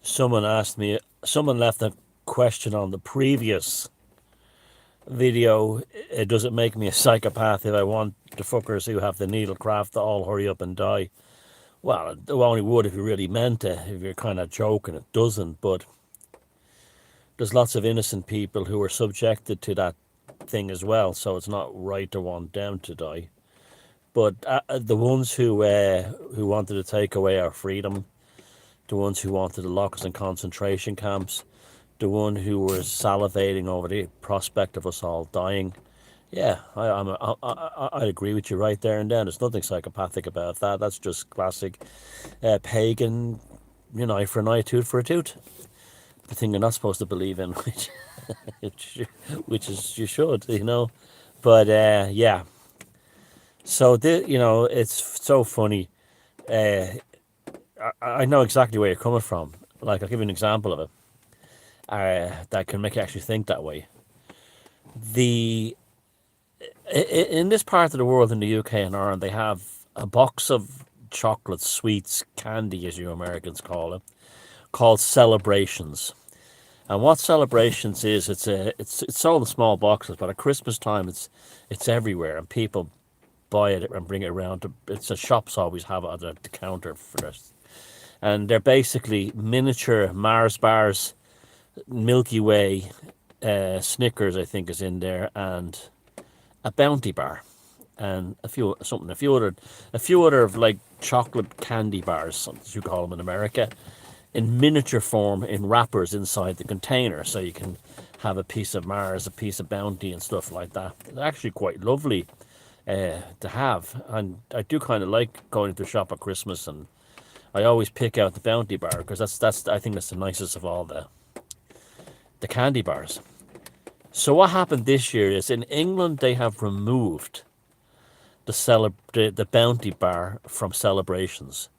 Someone left a question on the previous video. Does it make me a psychopath if I want the fuckers who have the needlecraft to all hurry up and die? Well, it only would if you really meant it. If you're kind of joking, it doesn't. But there's lots of innocent people who are subjected to that thing as well, so it's not right to want them to die. But the ones who wanted to take away our freedom, the ones who wanted to lock us in concentration camps, the one who was salivating over the prospect of us all dying. Yeah, I agree with you right there and then. There's nothing psychopathic about that. That's just classic pagan, eye for an eye, tooth for a tooth. The thing you're not supposed to believe in, which is you should, But yeah, so it's so funny. Uh, I know exactly where you're coming from. Like, I'll give you an example of it that can make you actually think that way. The in this part of the world, in the UK and Ireland, they have a box of chocolate, sweets, candy, as you Americans call it, called celebrations. And what celebrations is, it's sold in small boxes, but at Christmas time it's everywhere, and people buy it and bring it around. It's the shops always have it at the counter for this, and they're basically miniature Mars bars, Milky Way, Snickers I think is in there, and a Bounty bar, and a few other like chocolate candy bars, as you call them in America, in miniature form in wrappers inside the container, so you can have a piece of Mars, a piece of Bounty, and stuff like that. It's actually quite lovely to have, and I do kind of like going to the shop at Christmas, and I always pick out the Bounty bar because that's I think that's the nicest of all the candy bars. So what happened this year is, in England they have removed the Bounty bar from celebrations.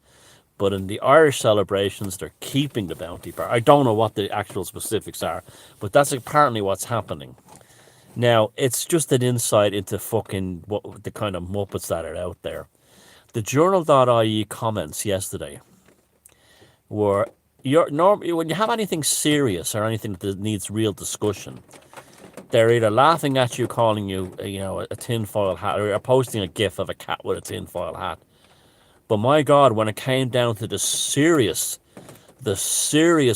But in the Irish celebrations, they're keeping the Bounty bar. I don't know what the actual specifics are, but that's apparently what's happening. Now, it's just an insight into fucking the kind of Muppets that are out there. The journal.ie comments yesterday were, when you have anything serious or anything that needs real discussion, they're either laughing at you, calling you, a tinfoil hat, or posting a gif of a cat with a tinfoil hat. But my God, when it came down to the serious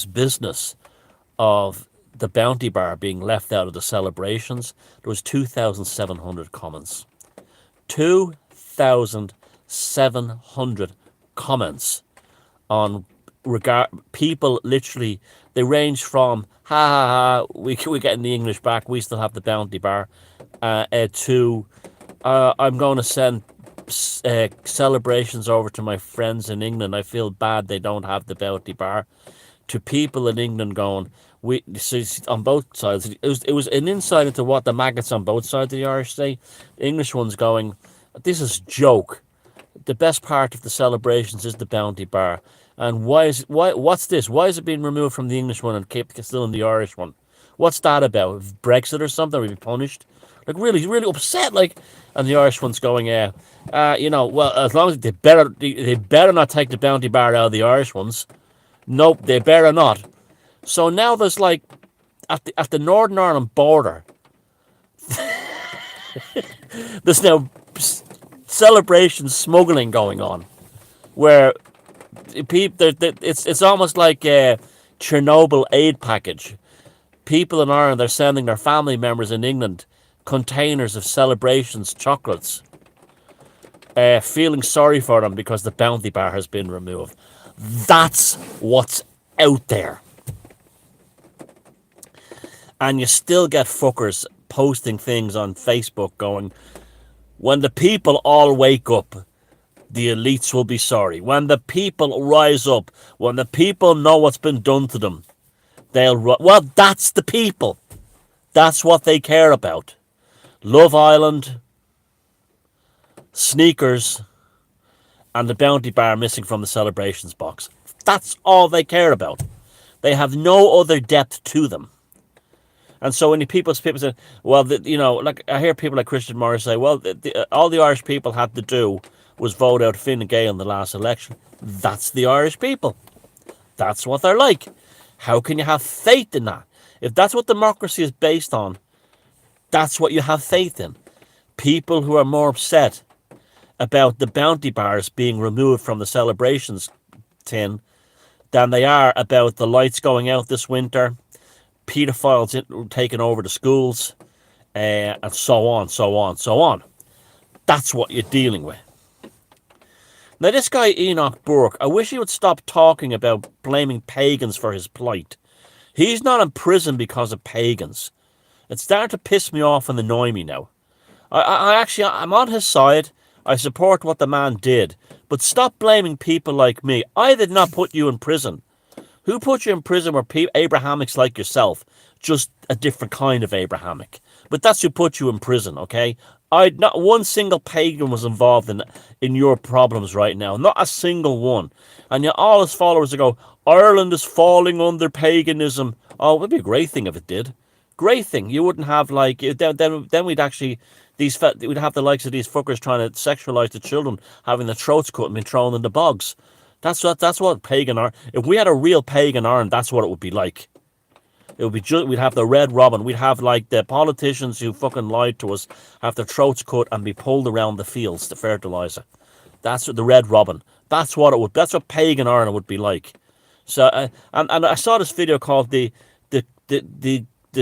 business of the Bounty bar being left out of the celebrations, there was 2,700 comments. 2,700 comments on people literally, they range from ha ha ha, we're getting the English back, we still have the Bounty bar, to I'm going to send celebrations over to my friends in England. I feel bad they don't have the Bounty bar. To people in England going, on both sides. It was an insight into what the maggots on both sides of the Irish say. The English ones going, this is joke. The best part of the celebrations is the Bounty bar. And what's this? Why is it being removed from the English one and kept still in the Irish one? What's that about? Brexit or something? We'd be punished? Like, really, really upset. Like, and the Irish one's going, well, as long as they better not take the Bounty bar out of the Irish ones. Nope, they better not. So now there's like, at the Northern Ireland border, there's now celebration smuggling going on, where it's almost like a Chernobyl aid package. People in Ireland are sending their family members in England containers of celebrations chocolates, feeling sorry for them because the Bounty bar has been removed. That's what's out there. And you still get fuckers posting things on Facebook going, when the people all wake up, the elites will be sorry. When the people rise up, when the people know what's been done to them, well, that's the people. That's what they care about. Love Island, sneakers, and the Bounty bar missing from the celebrations box. That's all they care about. They have no other depth to them. And so when people say, well, like I hear people like Christian Morris say, well, all the Irish people had to do was vote out Fine Gael in the last election. That's the Irish people. That's what they're like. How can you have faith in that? If that's what democracy is based on, that's what you have faith in. People who are more upset about the bounty bars being removed from the celebrations tin than they are about the lights going out this winter, paedophiles taking over the schools, and so on, so on, so on. That's what you're dealing with. Now, this guy Enoch Burke, I wish he would stop talking about blaming pagans for his plight. He's not in prison because of pagans. It's starting to piss me off and annoy me now. I'm on his side. I support what the man did. But stop blaming people like me. I did not put you in prison. Who put you in prison were Abrahamics like yourself? Just a different kind of Abrahamic. But that's who put you in prison, okay? Not one single pagan was involved in your problems right now. Not a single one. And yet all his followers will go, Ireland is falling under paganism. Oh, it would be a great thing if it did. Great thing. You wouldn't have like then we'd actually we'd have the likes of these fuckers trying to sexualize the children, having their throats cut and being thrown in the bogs. That's what pagan are. If we had a real pagan Ireland, that's what it would be like. It would be we'd have the Red Robin. We'd have like the politicians who fucking lied to us have their throats cut and be pulled around the fields to fertilize it. That's what the Red Robin. That's what it would. That's what pagan Ireland would be like. So and I saw this video called the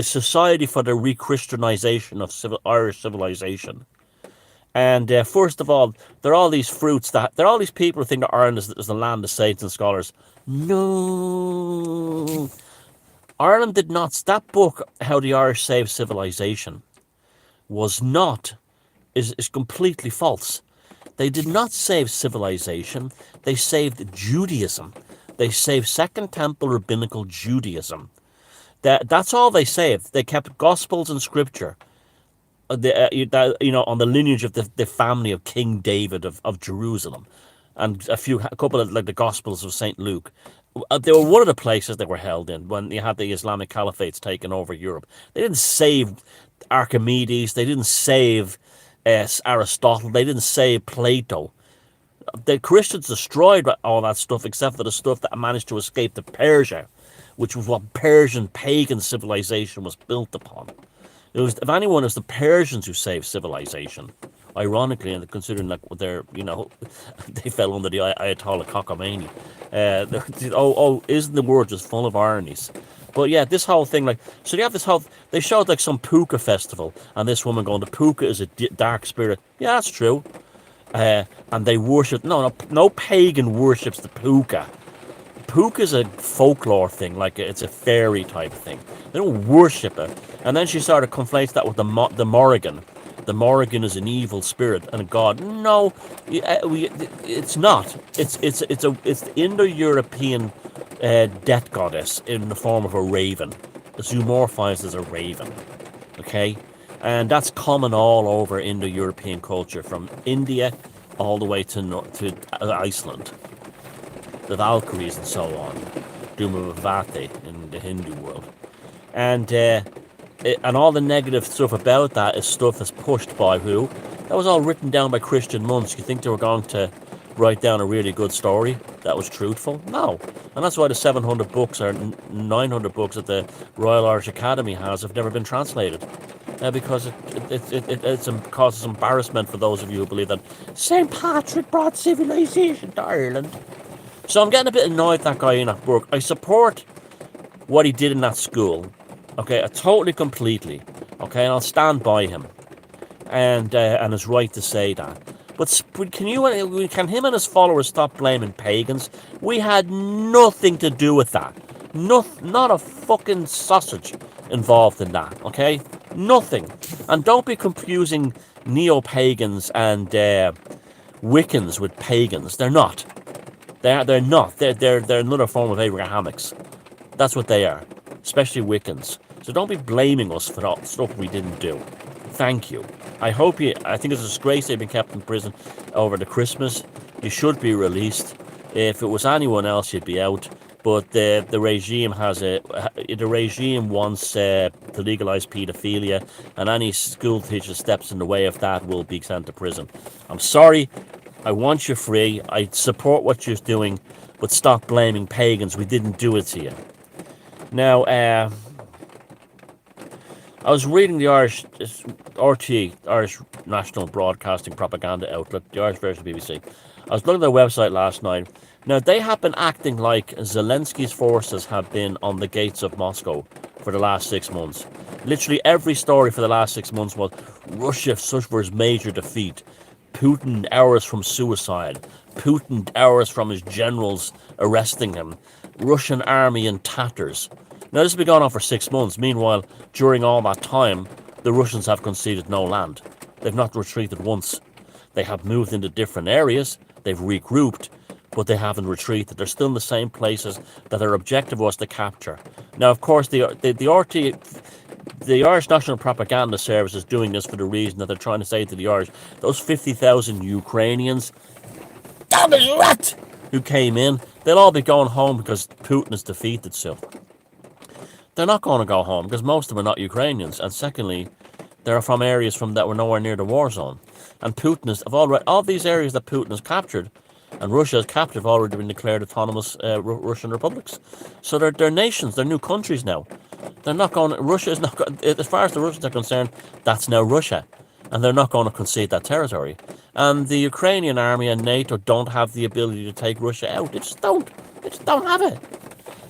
Society for the Re-Christianization of Irish Civilization. And first of all, there are all these fruits there are all these people who think that Ireland is the land of saints and scholars. No. Ireland did not. That book, How the Irish Saved Civilization, is completely false. They did not save civilization. They saved Judaism. They saved Second Temple Rabbinical Judaism. That's all they saved. They kept Gospels and Scripture. On the lineage of the family of King David of Jerusalem, and a couple of like the Gospels of Saint Luke. They were one of the places they were held in when you had the Islamic caliphates taking over Europe. They didn't save Archimedes. They didn't save Aristotle. They didn't save Plato. The Christians destroyed all that stuff except for the stuff that managed to escape to Persia, which was what Persian pagan civilization was built upon. If anyone, it was the Persians who saved civilization. Ironically, and considering like they're, they fell under the Ayatollah Khomeini. Isn't the word just full of ironies? But yeah, this whole thing, like, so they have this whole, they showed like some puka festival, and this woman going, the puka is a dark spirit. Yeah, that's true. And they worship, no pagan worships the puka. Puka is a folklore thing, like it's a fairy type thing. They don't worship it. And then she started conflating that with the Morrigan. The Morrigan is an evil spirit and a god. No, it's not. It's the Indo-European death goddess in the form of a raven. It's zoomorphized as a raven. Okay, and that's common all over Indo-European culture, from India all the way to Iceland. The Valkyries and so on, Dumavati in the Hindu world, and all the negative stuff about that is stuff that's pushed by who? That was all written down by Christian monks. You think they were going to write down a really good story that was truthful? No, and that's why the 700 books or 900 books that the Royal Irish Academy has have never been translated. Because it causes embarrassment for those of you who believe that St. Patrick brought civilization to Ireland. So I'm getting a bit annoyed at that guy Enoch Burke. I support what he did in that school. Okay, totally, completely. Okay, and I'll stand by him. And his right to say that. But can him and his followers stop blaming pagans? We had nothing to do with that. Not a fucking sausage involved in that, okay? Nothing. And don't be confusing neo-pagans and Wiccans with pagans. They're not. They're not. They're another form of Abrahamics. That's what they are, especially Wiccans. So don't be blaming us for all stuff we didn't do. Thank you. I think it's a disgrace they've been kept in prison over the Christmas. You should be released. If it was anyone else, you'd be out. But the regime wants to legalize paedophilia, and any school teacher steps in the way of that will be sent to prison. I'm sorry. I want you free. I support what you're doing, but stop blaming pagans. We didn't do it to you. Now, I was reading the Irish RT, Irish National Broadcasting Propaganda Outlet, the Irish version of the BBC. I was looking at their website last night. Now, they have been acting like Zelensky's forces have been on the gates of Moscow for the last 6 months. Literally every story for the last 6 months was Russia suffers major defeat, Putin hours from suicide, Putin hours from his generals arresting him, Russian army in tatters. Now, this has been going on for 6 months. Meanwhile, during all that time, the Russians have conceded no land. They've not retreated once. They have moved into different areas. They've regrouped, but they haven't retreated. They're still in the same places that their objective was to capture. Now, of course, the Irish National Propaganda Service is doing this for the reason that they're trying to say to the Irish, those 50,000 Ukrainians, damn it, rat, who came in, they'll all be going home because Putin has defeated so. They're not going to go home because most of them are not Ukrainians, and secondly, they're from areas that were nowhere near the war zone. And Putin is, all these areas that Putin has captured and Russia has captured have already been declared autonomous Russian republics. So they're nations, they're new countries now. They're not going. Russia is not. As far as the Russians are concerned, that's now Russia, and they're not going to concede that territory. And the Ukrainian army and NATO don't have the ability to take Russia out. They just don't. They just don't have it.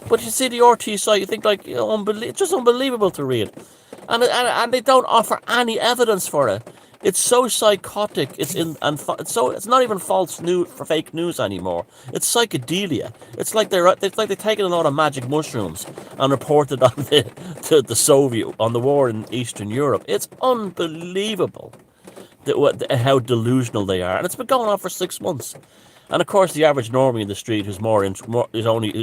But you see the RT site, you think like, it's just unbelievable to read, and they don't offer any evidence for it. It's so psychotic. It's not even false news for fake news anymore. It's psychedelia. It's like they've taken a lot of magic mushrooms and reported on the Soviet on the war in Eastern Europe. It's unbelievable how delusional they are, and it's been going on for 6 months. And of course, the average normie in the street who's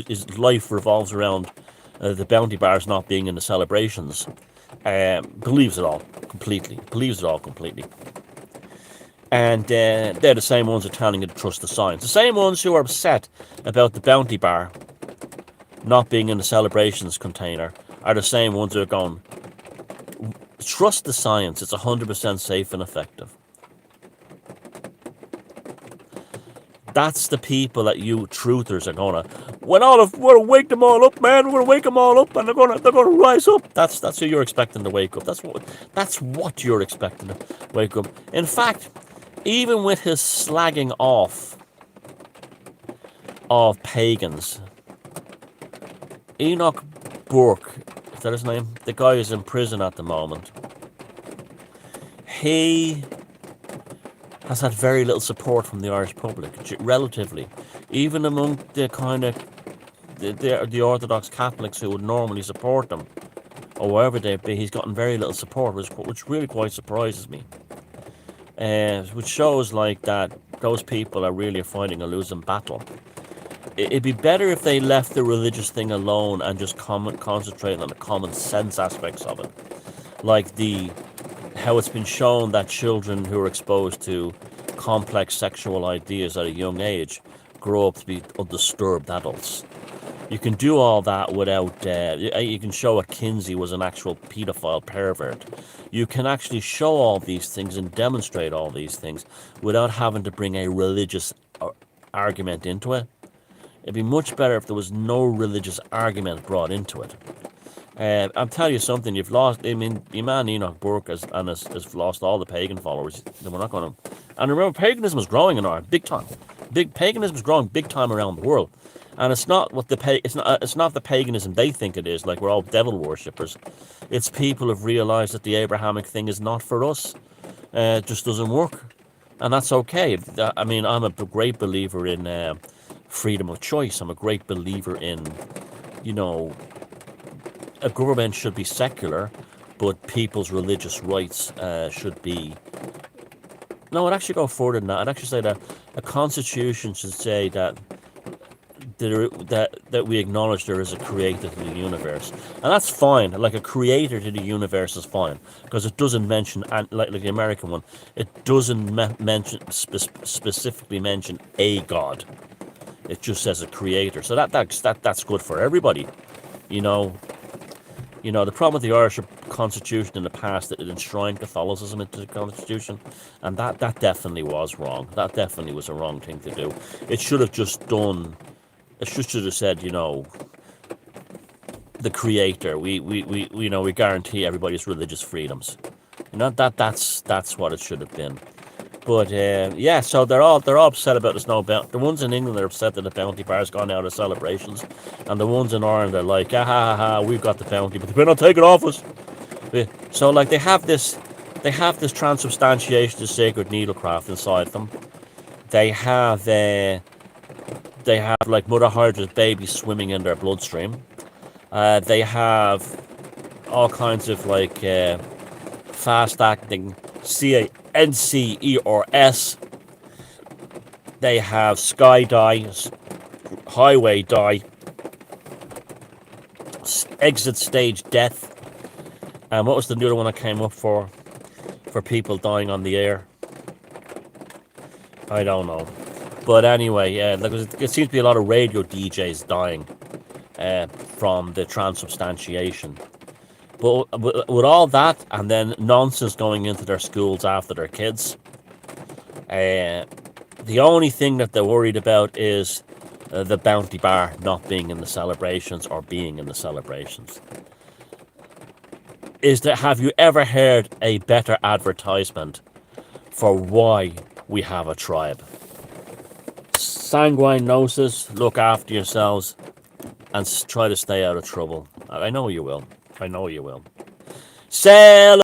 his life revolves around the bounty bars not being in the celebrations, believes it all completely. And they're the same ones who are telling you to trust the signs. The same ones who are upset about the bounty bar not being in the celebrations container are the same ones who are going, trust the science. It's 100% safe and effective. That's the people that you truthers are gonna. We're gonna wake them all up, man. We're gonna wake them all up, and they're gonna rise up. That's who you're expecting to wake up. That's what you're expecting to wake up. In fact, even with his slagging off of pagans, Enoch Burke, is that his name? The guy who's in prison at the moment. He has had very little support from the Irish public, relatively. Even among the kind of the Orthodox Catholics who would normally support them, or wherever they be, he's gotten very little support, which really quite surprises me. Which shows like that those people are really fighting a losing battle. It'd be better if they left the religious thing alone and just concentrate on the common sense aspects of it, like how it's been shown that children who are exposed to complex sexual ideas at a young age grow up to be undisturbed adults. You can do all that without, you can show that Kinsey was an actual paedophile pervert. You can actually show all these things and demonstrate all these things without having to bring a religious argument into it. It'd be much better if there was no religious argument brought into it. I'll tell you something, you've lost, I mean, your man Enoch Burke has lost all the pagan followers. We're not going to, and remember, paganism is growing in Ireland, big time. Paganism is growing big time around the world. And it's not the paganism they think it is, like we're all devil worshippers. It's people have realized that the Abrahamic thing is not for us. It just doesn't work. And that's okay. I mean, I'm a great believer in freedom of choice. I'm a great believer in, a government should be secular, but people's religious rights should be... No, I'd actually go further than that. I'd actually say that a constitution should say that we acknowledge there is a creator to the universe. And that's fine. Like a creator to the universe is fine. Because it doesn't mention, like the American one, it doesn't specifically mention a god. It just says a creator. So that's good for everybody. The problem with the Irish Constitution in the past, that it enshrined Catholicism into the Constitution, and that definitely was wrong. That definitely was a wrong thing to do. It should have just done, it should have said, the creator. We guarantee everybody's religious freedoms. That's what it should have been. But yeah, so they're all upset about there's no bounty. The ones in England are upset that the bounty bar's gone out of celebrations, and the ones in Ireland are like, ah ha ha ha, we've got the bounty, but they better not take it off us. So like they have this transubstantiation of sacred needlecraft inside them. They have like Mother Hydra's babies swimming in their bloodstream. They have all kinds of like fast acting CANCERS. They have sky dye, highway dye, exit stage death. And what was the other one I came up for people dying on the air? I don't know. But anyway, yeah, like it seems to be a lot of radio DJs dying from the transubstantiation. But with all that and then nonsense going into their schools after their kids, the only thing that they're worried about is the bounty bar not being in the celebrations or being in the celebrations. Have you ever heard a better advertisement for why we have a tribe? Sanguine gnosis, look after yourselves and try to stay out of trouble. I know you will. I know you will. Sail